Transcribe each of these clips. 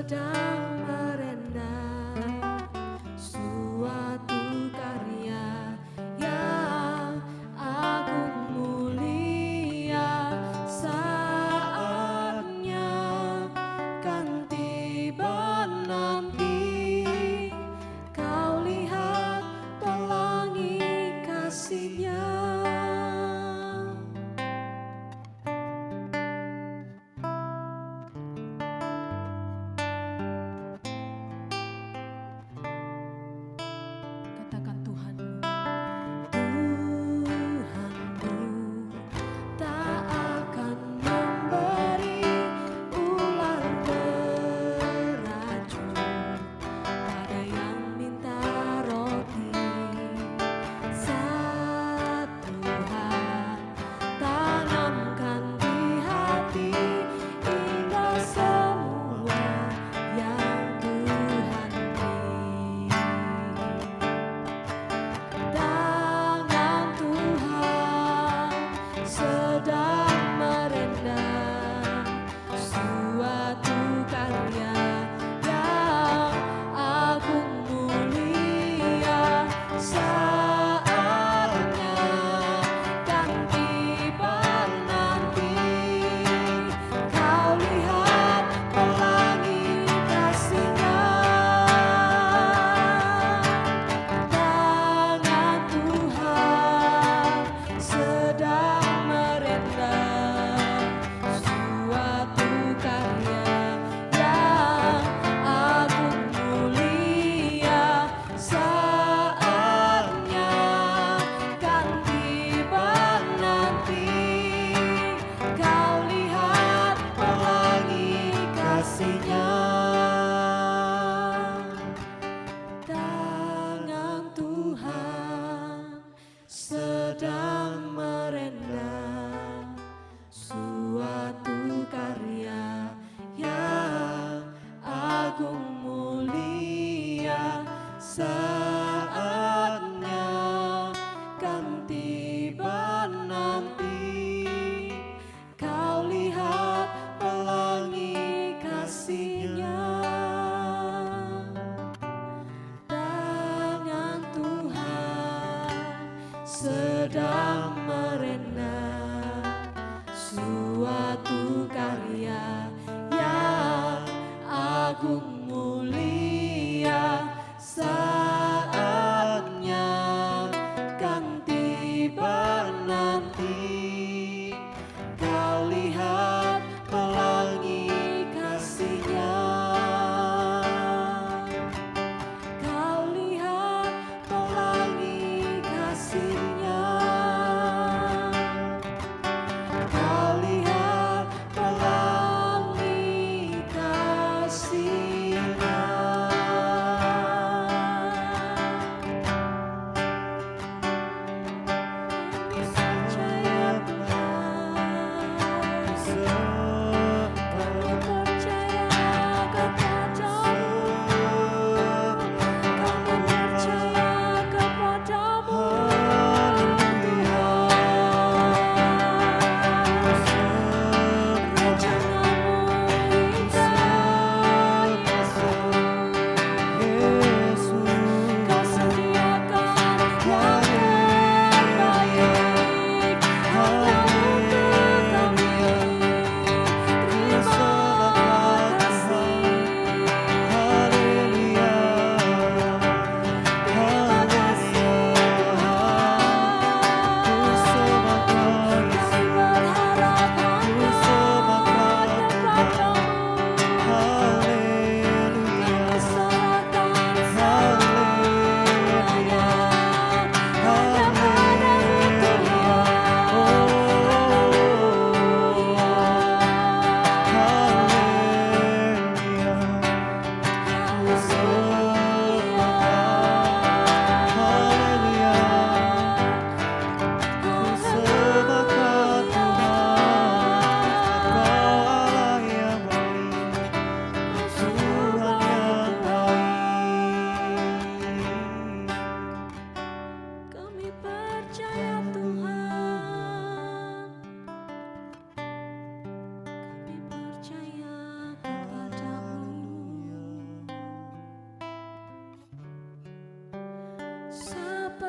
sedang merendah suatu karya yang agung mulia. Saatnya kan tiba nanti, kau lihat pelangi kasih-Nya. Katakan Tuhanmu. Tuhanku tak akan memberi ular beracun pada yang minta roti. Saat Tuhan tanamkan di hati, indah semua yang Tuhan beri. Tangan Tuhan sedang merendah suatu karya yang agung mulia. Saatnya kan tiba nanti, kau lihat pelangi kasih-Nya. Tangan Tuhan sedang merendah suatu karya yang agung mulia. Saatnya kan tiba nanti, kau lihat pelangi kasih-Nya. Tangan Tuhan sedang merendah suatu karya yang agung mulia. Saatnya kan tiba nanti, kau lihat pelangi kasih-Nya. Tangan Tuhan sedang merendah suatu karya yang agung mulia. Saatnya kan tiba nanti, kau lihat pelangi kasih-Nya. Kau lihat pelangi kasih-Nya.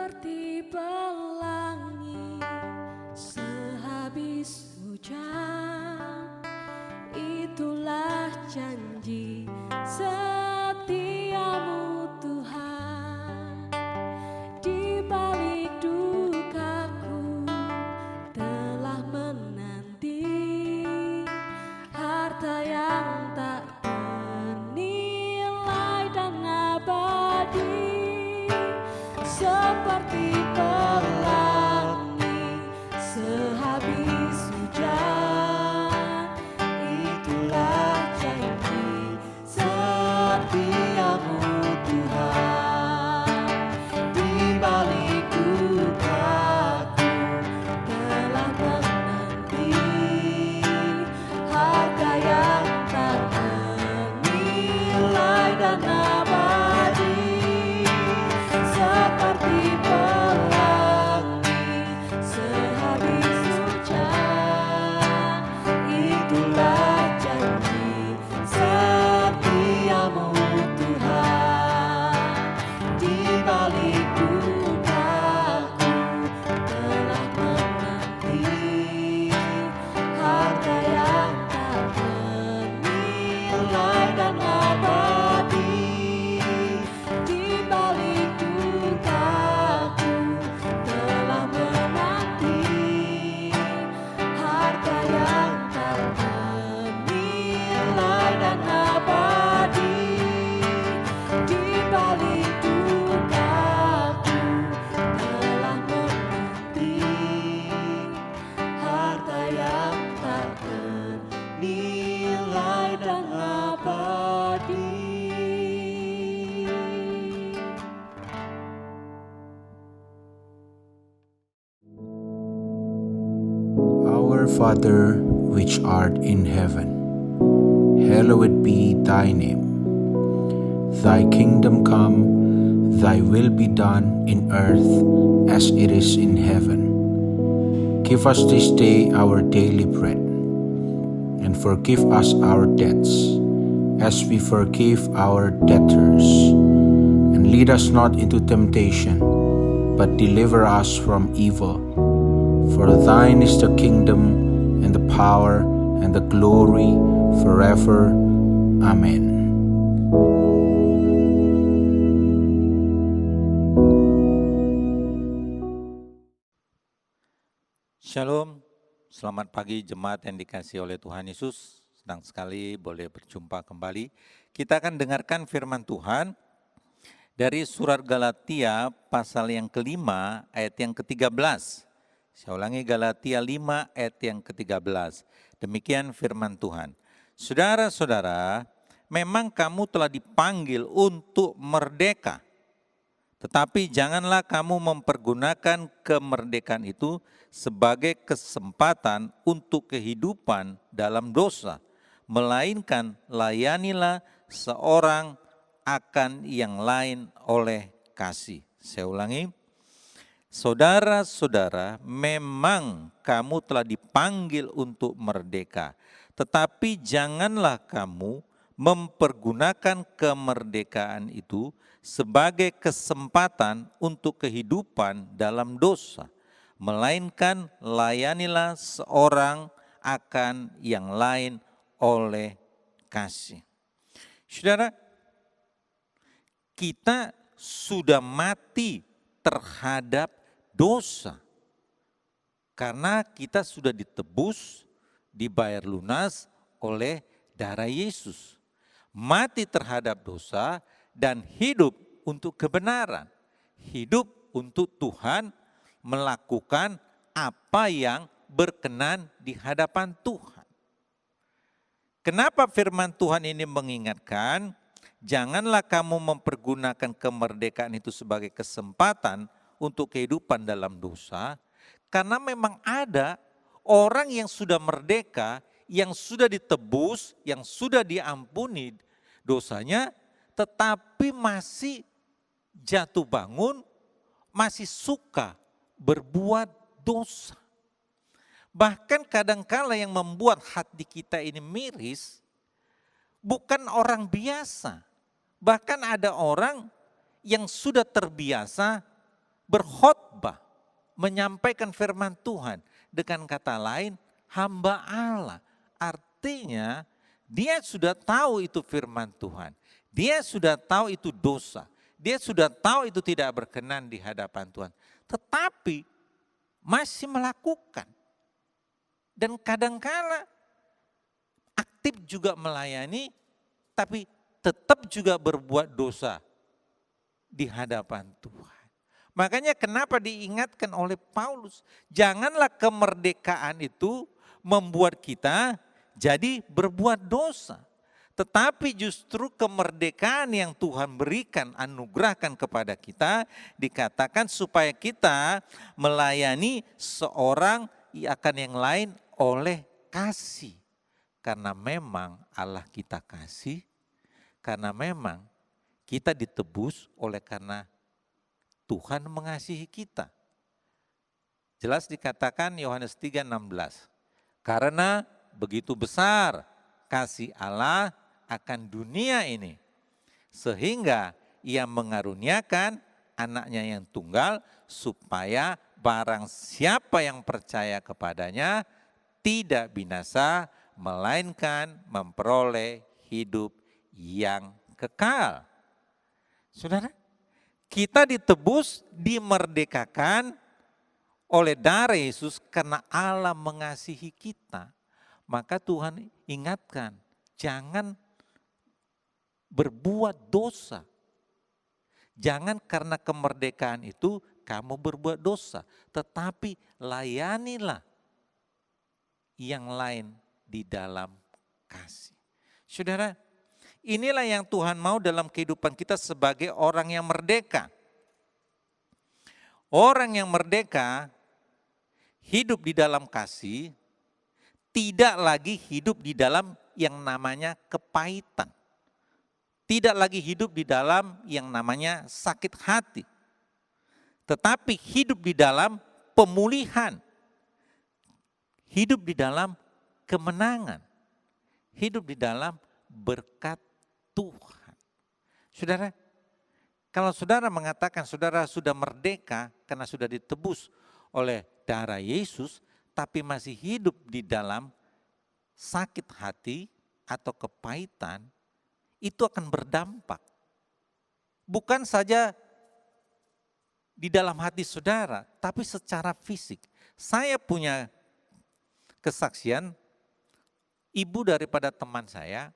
seperti pelangi sehabis hujan. Itulah janji setiamu Tuhan. Di balik dukaku telah menanti harta yang tak ternilai dan abadi. Seperti pelangi sehabis hujan, itulah janji setiamu Tuhan. Di balik dukaku telah menanti harga yang tak ternilai dan abadi. Seperti pelangi sehabis hujan, itulah janji setiamu Tuhan. Di balik dukaku telah menanti harga yang tak ternilai dan abadi. Di balik dukaku telah menanti harga yang tak ternilai dan abadi. Di balik dukaku telah menanti harta yang tak ternilai dan abadi. Our Father, which art in heaven, hallowed be thy name. Thy kingdom come, thy will be done in earth as it is in heaven. Give us this day our daily bread, and forgive us our debts, as we forgive our debtors. And lead us not into temptation, but deliver us from evil. For thine is the kingdom, and the power, and the glory, forever. Amen. Shalom, selamat pagi jemaat yang dikasihi oleh Tuhan Yesus. Senang sekali boleh berjumpa kembali. Kita akan dengarkan firman Tuhan dari surat Galatia pasal yang kelima ayat yang ke-13. Saya ulangi, Galatia 5 ayat yang ke-13. Demikian firman Tuhan. Saudara-saudara, memang kamu telah dipanggil untuk merdeka. Tetapi janganlah kamu mempergunakan kemerdekaan itu sebagai kesempatan untuk kehidupan dalam dosa. Melainkan layanilah seorang akan yang lain oleh kasih. Saya ulangi. Saudara-saudara, memang kamu telah dipanggil untuk merdeka, tetapi janganlah kamu mempergunakan kemerdekaan itu sebagai kesempatan untuk kehidupan dalam dosa, melainkan layanilah seorang akan yang lain oleh kasih. Saudara, kita sudah mati terhadap dosa. Karena kita sudah ditebus, dibayar lunas oleh darah Yesus. Mati terhadap dosa dan hidup untuk kebenaran. Hidup untuk Tuhan, melakukan apa yang berkenan di hadapan Tuhan. Kenapa firman Tuhan ini mengingatkan, janganlah kamu mempergunakan kemerdekaan itu sebagai kesempatan untuk kehidupan dalam dosa, karena memang ada orang yang sudah merdeka, yang sudah ditebus, yang sudah diampuni dosanya, tetapi masih jatuh bangun, masih suka berbuat dosa. Bahkan kadangkala yang membuat hati kita ini miris, bukan orang biasa. Bahkan ada orang yang sudah terbiasa berkhotbah, menyampaikan firman Tuhan. Dengan kata lain, hamba Allah. Artinya dia sudah tahu itu firman Tuhan. Dia sudah tahu itu dosa. Dia sudah tahu itu tidak berkenan di hadapan Tuhan. Tetapi masih melakukan. Dan kadang-kala aktif juga melayani, tapi tetap juga berbuat dosa di hadapan Tuhan. Makanya kenapa diingatkan oleh Paulus, janganlah kemerdekaan itu membuat kita jadi berbuat dosa. Tetapi justru kemerdekaan yang Tuhan berikan, anugerahkan kepada kita, dikatakan supaya kita melayani seorang akan yang lain oleh kasih. Karena memang Allah kita kasih, karena memang kita ditebus oleh karena Tuhan mengasihi kita. Jelas dikatakan Yohanes 3:16. Karena begitu besar kasih Allah akan dunia ini, sehingga ia mengaruniakan anaknya yang tunggal, supaya barang siapa yang percaya kepadanya tidak binasa, melainkan memperoleh hidup yang kekal. Saudara, kita ditebus, dimerdekakan oleh darah Yesus karena Allah mengasihi kita. Maka Tuhan ingatkan, jangan berbuat dosa. Jangan karena kemerdekaan itu kamu berbuat dosa. Tetapi layanilah yang lain di dalam kasih. Saudara, inilah yang Tuhan mau dalam kehidupan kita sebagai orang yang merdeka. Orang yang merdeka hidup di dalam kasih, tidak lagi hidup di dalam yang namanya kepahitan. Tidak lagi hidup di dalam yang namanya sakit hati. Tetapi hidup di dalam pemulihan. Hidup di dalam kemenangan. Hidup di dalam berkat Tuhan. Saudara, kalau saudara mengatakan saudara sudah merdeka karena sudah ditebus oleh darah Yesus, tapi masih hidup di dalam sakit hati atau kepahitan, itu akan berdampak. Bukan saja di dalam hati saudara, tapi secara fisik. Saya punya kesaksian, ibu daripada teman saya,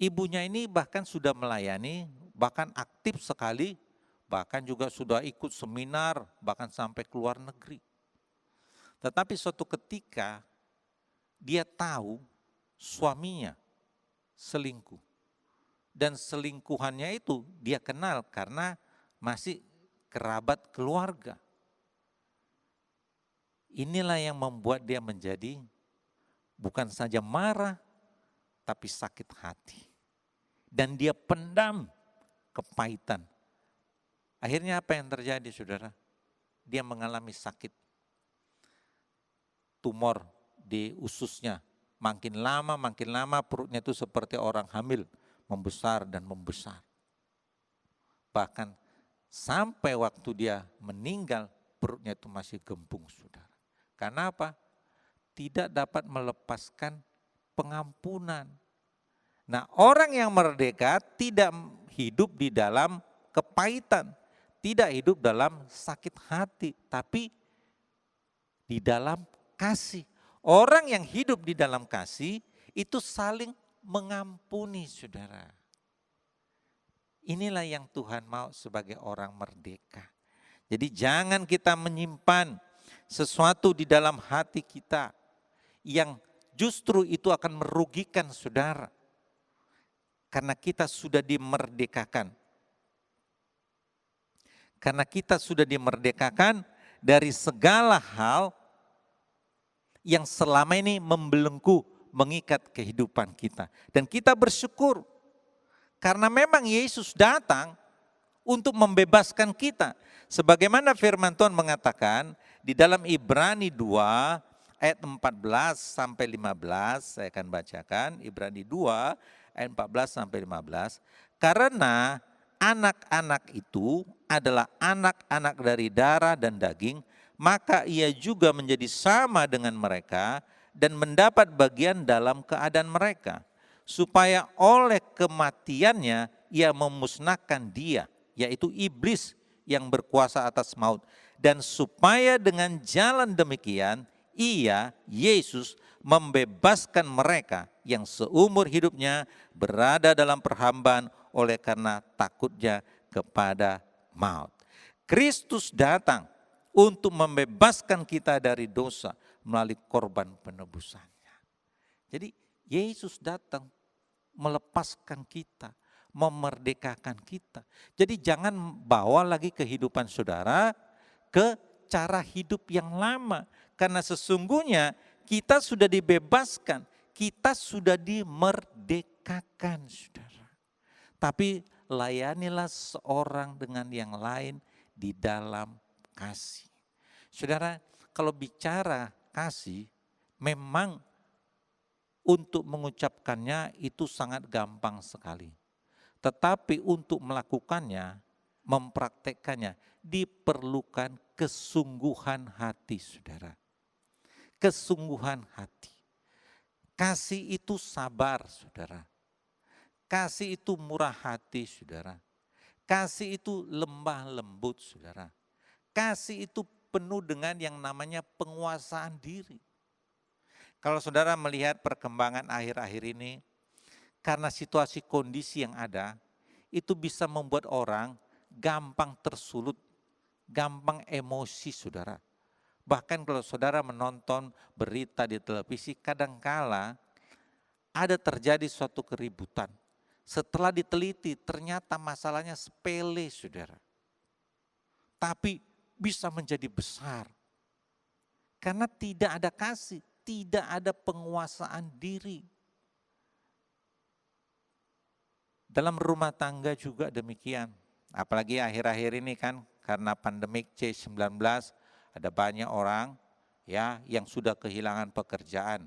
ibunya ini bahkan sudah melayani, bahkan aktif sekali, bahkan juga sudah ikut seminar, bahkan sampai ke luar negeri. Tetapi suatu ketika dia tahu suaminya selingkuh. Dan selingkuhannya itu dia kenal karena masih kerabat keluarga. Inilah yang membuat dia menjadi bukan saja marah, tapi sakit hati. Dan dia pendam kepahitan. Akhirnya apa yang terjadi, saudara? Dia mengalami sakit. Tumor di ususnya. Makin lama perutnya itu seperti orang hamil. Membesar dan membesar. Bahkan sampai waktu dia meninggal, perutnya itu masih gembung, saudara. Karena apa? Tidak dapat melepaskan pengampunan. Nah, orang yang merdeka tidak hidup di dalam kepahitan, tidak hidup dalam sakit hati, tapi di dalam kasih. Orang yang hidup di dalam kasih itu saling mengampuni, saudara. Inilah yang Tuhan mau sebagai orang merdeka. Jadi jangan kita menyimpan sesuatu di dalam hati kita yang justru itu akan merugikan saudara. Karena kita sudah dimerdekakan. Karena kita sudah dimerdekakan dari segala hal yang selama ini membelenggu, mengikat kehidupan kita. Dan kita bersyukur karena memang Yesus datang untuk membebaskan kita. Sebagaimana firman Tuhan mengatakan di dalam Ibrani 2 ayat 14 sampai 15, saya akan bacakan Ibrani 2 ayat 14 sampai 15. Karena anak-anak itu adalah anak-anak dari darah dan daging, maka ia juga menjadi sama dengan mereka dan mendapat bagian dalam keadaan mereka, supaya oleh kematiannya ia memusnahkan dia, yaitu iblis yang berkuasa atas maut, dan supaya dengan jalan demikian ia, Yesus, membebaskan mereka yang seumur hidupnya berada dalam perhambaan oleh karena takutnya kepada maut. Kristus datang untuk membebaskan kita dari dosa melalui korban penebusannya. Jadi Yesus datang melepaskan kita, memerdekakan kita. Jadi jangan bawa lagi kehidupan saudara ke cara hidup yang lama. Karena sesungguhnya kita sudah dibebaskan, kita sudah dimerdekakan, saudara. Tapi layanilah seorang dengan yang lain di dalam kasih. Saudara, kalau bicara kasih, memang untuk mengucapkannya itu sangat gampang sekali. Tetapi untuk melakukannya, mempraktekkannya, diperlukan kesungguhan hati, saudara. Kesungguhan hati. Kasih itu sabar, saudara. Kasih itu murah hati, saudara. Kasih itu lemah lembut, saudara. Kasih itu penuh dengan yang namanya penguasaan diri. Kalau saudara melihat perkembangan akhir-akhir ini, karena situasi kondisi yang ada, itu bisa membuat orang gampang tersulut, gampang emosi, saudara. Bahkan kalau saudara menonton berita di televisi, kadangkala ada terjadi suatu keributan. Setelah diteliti ternyata masalahnya sepele, saudara. Tapi bisa menjadi besar. Karena tidak ada kasih, tidak ada penguasaan diri. Dalam rumah tangga juga demikian. Apalagi akhir-akhir ini kan karena pandemik C-19 ada banyak orang ya yang sudah kehilangan pekerjaan.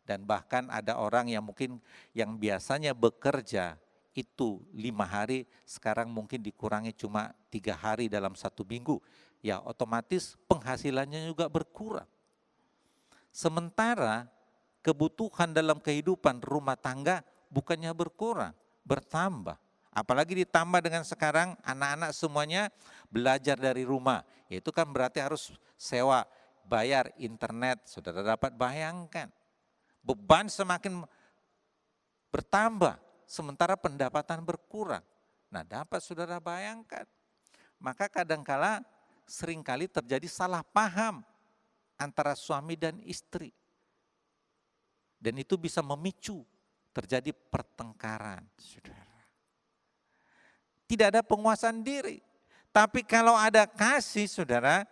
Dan bahkan ada orang yang mungkin yang biasanya bekerja itu 5 hari, sekarang mungkin dikurangi cuma 3 hari dalam 1 minggu. Ya otomatis penghasilannya juga berkurang. Sementara kebutuhan dalam kehidupan rumah tangga bukannya berkurang, bertambah. Apalagi ditambah dengan sekarang anak-anak semuanya belajar dari rumah. Itu kan berarti harus sewa, bayar internet, saudara dapat bayangkan. Beban semakin bertambah, sementara pendapatan berkurang. Nah dapat saudara bayangkan. Maka kadangkala seringkali terjadi salah paham antara suami dan istri. Dan itu bisa memicu terjadi pertengkaran, saudara. Tidak ada penguasaan diri. Tapi kalau ada kasih, saudara,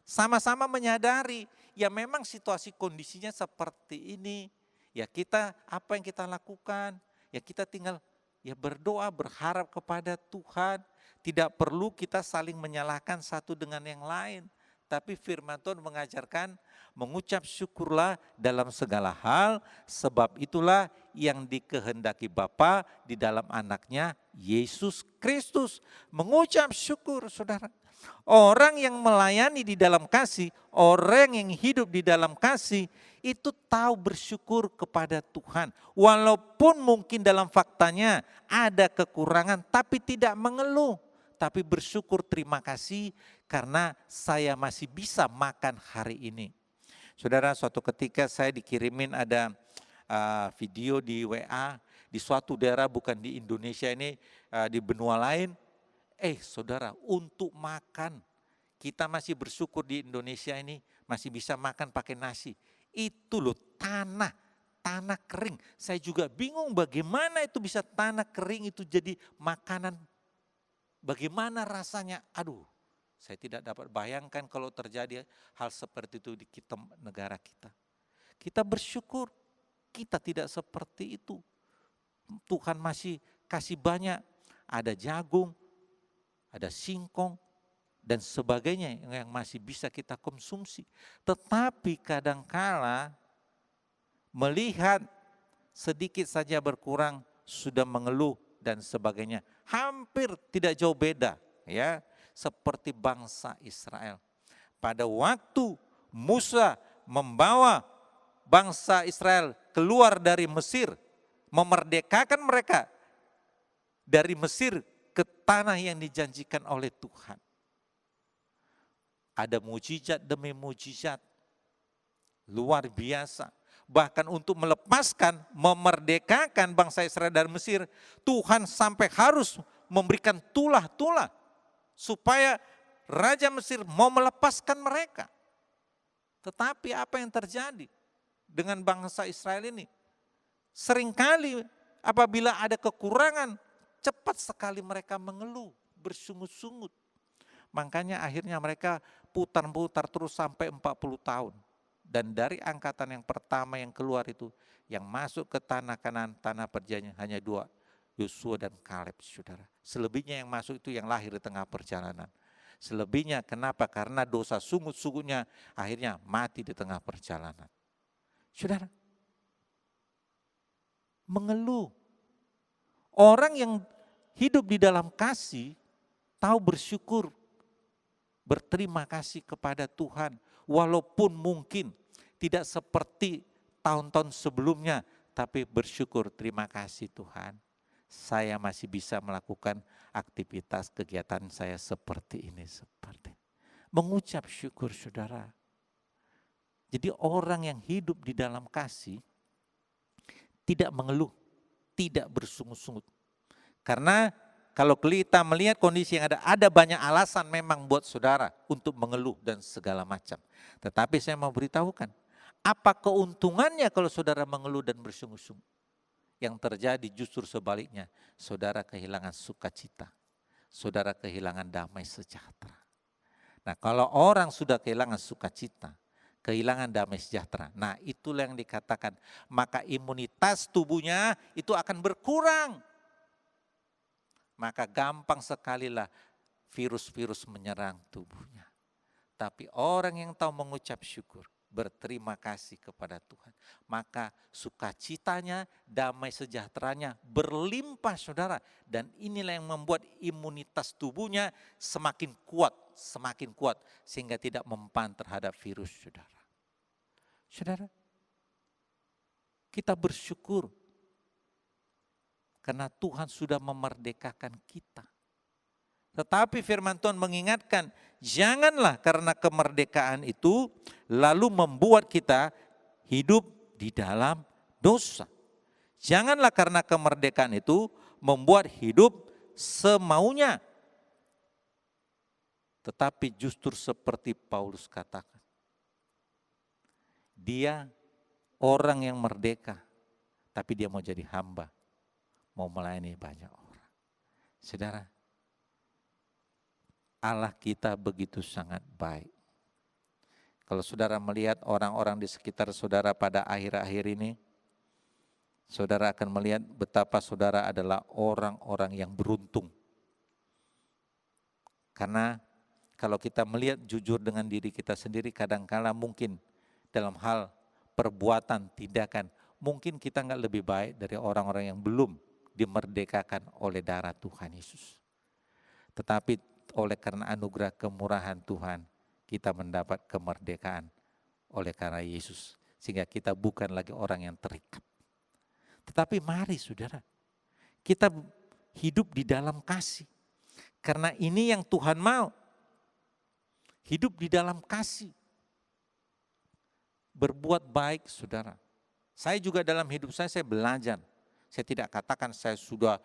sama-sama menyadari, ya memang situasi kondisinya seperti ini. Ya kita, apa yang kita lakukan, ya kita tinggal ya berdoa, berharap kepada Tuhan. Tidak perlu kita saling menyalahkan satu dengan yang lain. Tapi firman Tuhan mengajarkan mengucap syukurlah dalam segala hal, sebab itulah yang dikehendaki Bapa di dalam anaknya Yesus Kristus. Mengucap syukur, saudara. Orang yang melayani di dalam kasih, orang yang hidup di dalam kasih, itu tahu bersyukur kepada Tuhan. Walaupun mungkin dalam faktanya ada kekurangan, tapi tidak mengeluh. Tapi bersyukur, terima kasih karena saya masih bisa makan hari ini. Saudara, suatu ketika saya dikirimin ada video di WA di suatu daerah bukan di Indonesia ini, di benua lain. Saudara, untuk makan kita masih bersyukur di Indonesia ini masih bisa makan pakai nasi. Itu loh tanah kering. Saya juga bingung bagaimana itu bisa tanah kering itu jadi makanan. Bagaimana rasanya? Aduh, saya tidak dapat bayangkan kalau terjadi hal seperti itu di negara kita. Kita bersyukur, kita tidak seperti itu. Tuhan masih kasih banyak, ada jagung, ada singkong, dan sebagainya yang masih bisa kita konsumsi. Tetapi kadangkala melihat sedikit saja berkurang, sudah mengeluh dan sebagainya. Hampir tidak jauh beda, ya. seperti bangsa Israel. Pada waktu Musa membawa bangsa Israel keluar dari Mesir, memerdekakan mereka dari Mesir ke tanah yang dijanjikan oleh Tuhan. Ada mujizat demi mujizat, luar biasa. Bahkan untuk melepaskan, memerdekakan bangsa Israel dari Mesir, Tuhan sampai harus memberikan tulah-tulah supaya Raja Mesir mau melepaskan mereka. Tetapi apa yang terjadi dengan bangsa Israel ini? Seringkali apabila ada kekurangan, cepat sekali mereka mengeluh, bersungut-sungut. Makanya akhirnya mereka putar-putar terus sampai 40 tahun. Dan dari angkatan yang pertama yang keluar itu, yang masuk ke tanah Kanaan, tanah perjanjian hanya 2, Yosua dan Kaleb, saudara. Selebihnya yang masuk itu yang lahir di tengah perjalanan. Selebihnya kenapa? Karena dosa sungut-sungutnya akhirnya mati di tengah perjalanan. Saudara, mengeluh. Orang yang hidup di dalam kasih, tahu bersyukur, berterima kasih kepada Tuhan. Walaupun mungkin tidak seperti tahun-tahun sebelumnya, tapi bersyukur, terima kasih Tuhan. Saya masih bisa melakukan aktivitas kegiatan saya seperti ini. Mengucap syukur, saudara. Jadi orang yang hidup di dalam kasih tidak mengeluh, tidak bersungut-sungut. Karena kalau kita melihat kondisi yang ada banyak alasan memang buat saudara untuk mengeluh dan segala macam. Tetapi saya mau beritahukan, apa keuntungannya kalau saudara mengeluh dan bersungut-sungut? Yang terjadi justru sebaliknya, saudara kehilangan sukacita, saudara kehilangan damai sejahtera. Nah, kalau orang sudah kehilangan sukacita, kehilangan damai sejahtera, nah itulah yang dikatakan, maka imunitas tubuhnya itu akan berkurang. Maka gampang sekali lah virus-virus menyerang tubuhnya. Tapi orang yang tahu mengucap syukur, berterima kasih kepada Tuhan, maka sukacitanya, damai sejahteranya berlimpah, saudara. Dan inilah yang membuat imunitas tubuhnya semakin kuat, sehingga tidak mempan terhadap virus, saudara. Saudara, kita bersyukur karena Tuhan sudah memerdekakan kita. Tetapi firman Tuhan mengingatkan, janganlah karena kemerdekaan itu lalu membuat kita hidup di dalam dosa. Janganlah karena kemerdekaan itu membuat hidup semaunya. Tetapi justru seperti Paulus katakan, dia orang yang merdeka, tapi dia mau jadi hamba, mau melayani banyak orang. Saudara, Allah kita begitu sangat baik. Kalau saudara melihat orang-orang di sekitar saudara pada akhir-akhir ini, saudara akan melihat betapa saudara adalah orang-orang yang beruntung. Karena kalau kita melihat jujur dengan diri kita sendiri, kadangkala mungkin dalam hal perbuatan, tindakan, mungkin kita enggak lebih baik dari orang-orang yang belum dimerdekakan oleh darah Tuhan Yesus. Tetapi oleh karena anugerah kemurahan Tuhan, kita mendapat kemerdekaan oleh karena Yesus. Sehingga kita bukan lagi orang yang terikat. Tetapi mari saudara, kita hidup di dalam kasih. Karena ini yang Tuhan mau. Hidup di dalam kasih. Berbuat baik, saudara. Saya juga dalam hidup saya belajar. Saya tidak katakan saya sudah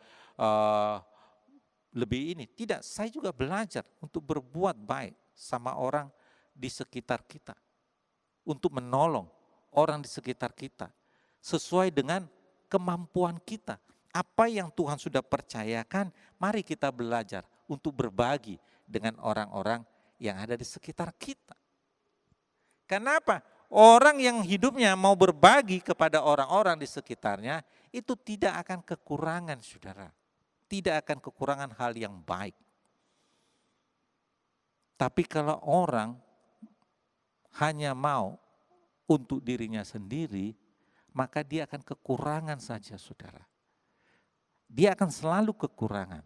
lebih ini. Tidak, saya juga belajar untuk berbuat baik sama orang di sekitar kita. Untuk menolong orang di sekitar kita. Sesuai dengan kemampuan kita. Apa yang Tuhan sudah percayakan, mari kita belajar untuk berbagi dengan orang-orang yang ada di sekitar kita. Kenapa? Orang yang hidupnya mau berbagi kepada orang-orang di sekitarnya, itu tidak akan kekurangan, saudara. Tidak akan kekurangan hal yang baik. Tapi kalau orang hanya mau untuk dirinya sendiri, maka dia akan kekurangan saja, saudara. Dia akan selalu kekurangan.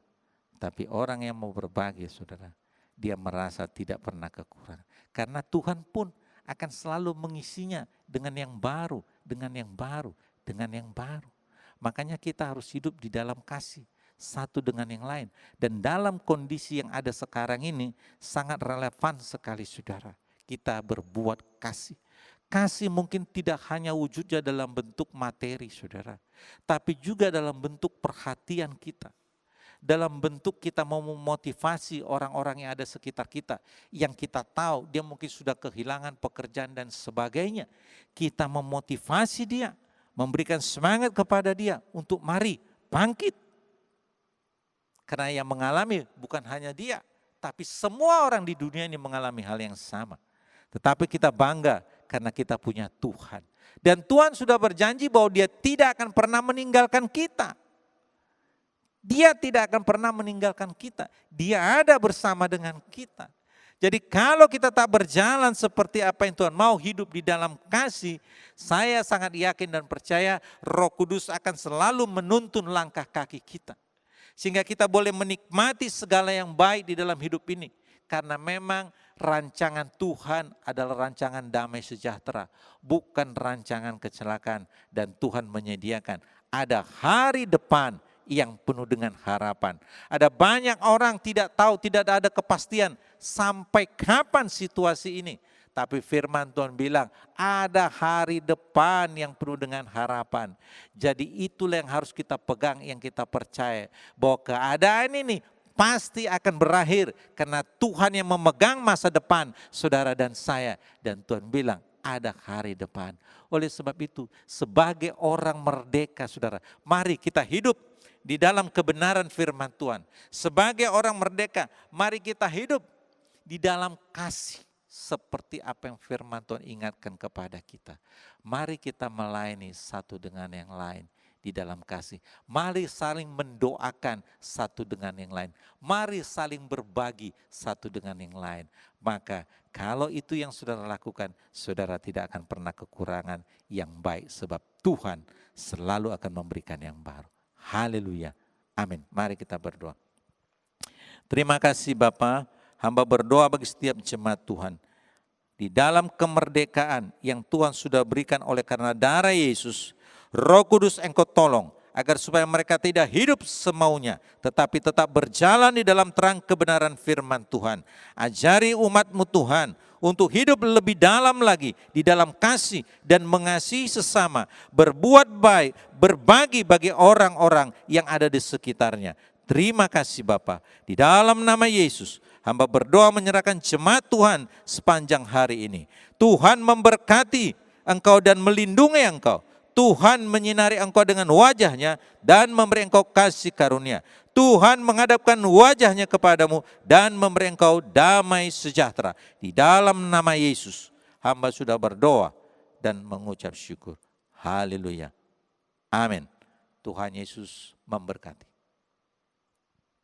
Tapi orang yang mau berbagi, saudara, dia merasa tidak pernah kekurangan. Karena Tuhan pun akan selalu mengisinya dengan yang baru, dengan yang baru, dengan yang baru. Makanya kita harus hidup di dalam kasih satu dengan yang lain. Dan dalam kondisi yang ada sekarang ini sangat relevan sekali saudara. Kita berbuat kasih. Kasih mungkin tidak hanya wujudnya dalam bentuk materi saudara, tapi juga dalam bentuk perhatian kita. Dalam bentuk kita mau memotivasi orang-orang yang ada sekitar kita, yang kita tahu dia mungkin sudah kehilangan pekerjaan dan sebagainya. Kita memotivasi dia, memberikan semangat kepada dia untuk mari bangkit. Karena yang mengalami bukan hanya dia, tapi semua orang di dunia ini mengalami hal yang sama. Tetapi kita bangga karena kita punya Tuhan. Dan Tuhan sudah berjanji bahwa dia tidak akan pernah meninggalkan kita. Dia tidak akan pernah meninggalkan kita. Dia ada bersama dengan kita. Jadi kalau kita tak berjalan seperti apa yang Tuhan mau, hidup di dalam kasih, saya sangat yakin dan percaya Roh Kudus akan selalu menuntun langkah kaki kita. Sehingga kita boleh menikmati segala yang baik di dalam hidup ini. Karena memang rancangan Tuhan adalah rancangan damai sejahtera, bukan rancangan kecelakaan. Dan Tuhan menyediakan ada hari depan yang penuh dengan harapan. Ada banyak orang tidak tahu, tidak ada kepastian sampai kapan situasi ini. Tapi firman Tuhan bilang ada hari depan yang penuh dengan harapan. Jadi itulah yang harus kita pegang, yang kita percaya. Bahwa keadaan ini pasti akan berakhir karena Tuhan yang memegang masa depan saudara dan saya. Dan Tuhan bilang ada hari depan. Oleh sebab itu sebagai orang merdeka saudara, mari kita hidup di dalam kebenaran firman Tuhan. Sebagai orang merdeka, mari kita hidup di dalam kasih. Seperti apa yang firman Tuhan ingatkan kepada kita. Mari kita melayani satu dengan yang lain di dalam kasih. Mari saling mendoakan satu dengan yang lain. Mari saling berbagi satu dengan yang lain. Maka kalau itu yang saudara lakukan, saudara tidak akan pernah kekurangan yang baik. Sebab Tuhan selalu akan memberikan yang baru. Haleluya. Amin. Mari kita berdoa. Terima kasih Bapa. Hamba berdoa bagi setiap jemaat Tuhan. Di dalam kemerdekaan yang Tuhan sudah berikan oleh karena darah Yesus, Roh Kudus Engkau tolong agar supaya mereka tidak hidup semaunya, tetapi tetap berjalan di dalam terang kebenaran firman Tuhan. Ajari umat-Mu Tuhan untuk hidup lebih dalam lagi di dalam kasih dan mengasihi sesama, berbuat baik, berbagi bagi orang-orang yang ada di sekitarnya. Terima kasih Bapa. Di dalam nama Yesus, hamba berdoa menyerahkan jemaat Tuhan sepanjang hari ini. Tuhan memberkati engkau dan melindungi engkau. Tuhan menyinari engkau dengan wajahnya dan memberi engkau kasih karunia. Tuhan menghadapkan wajahnya kepadamu dan memberi engkau damai sejahtera. Di dalam nama Yesus, hamba sudah berdoa dan mengucap syukur. Haleluya. Amin. Tuhan Yesus memberkati.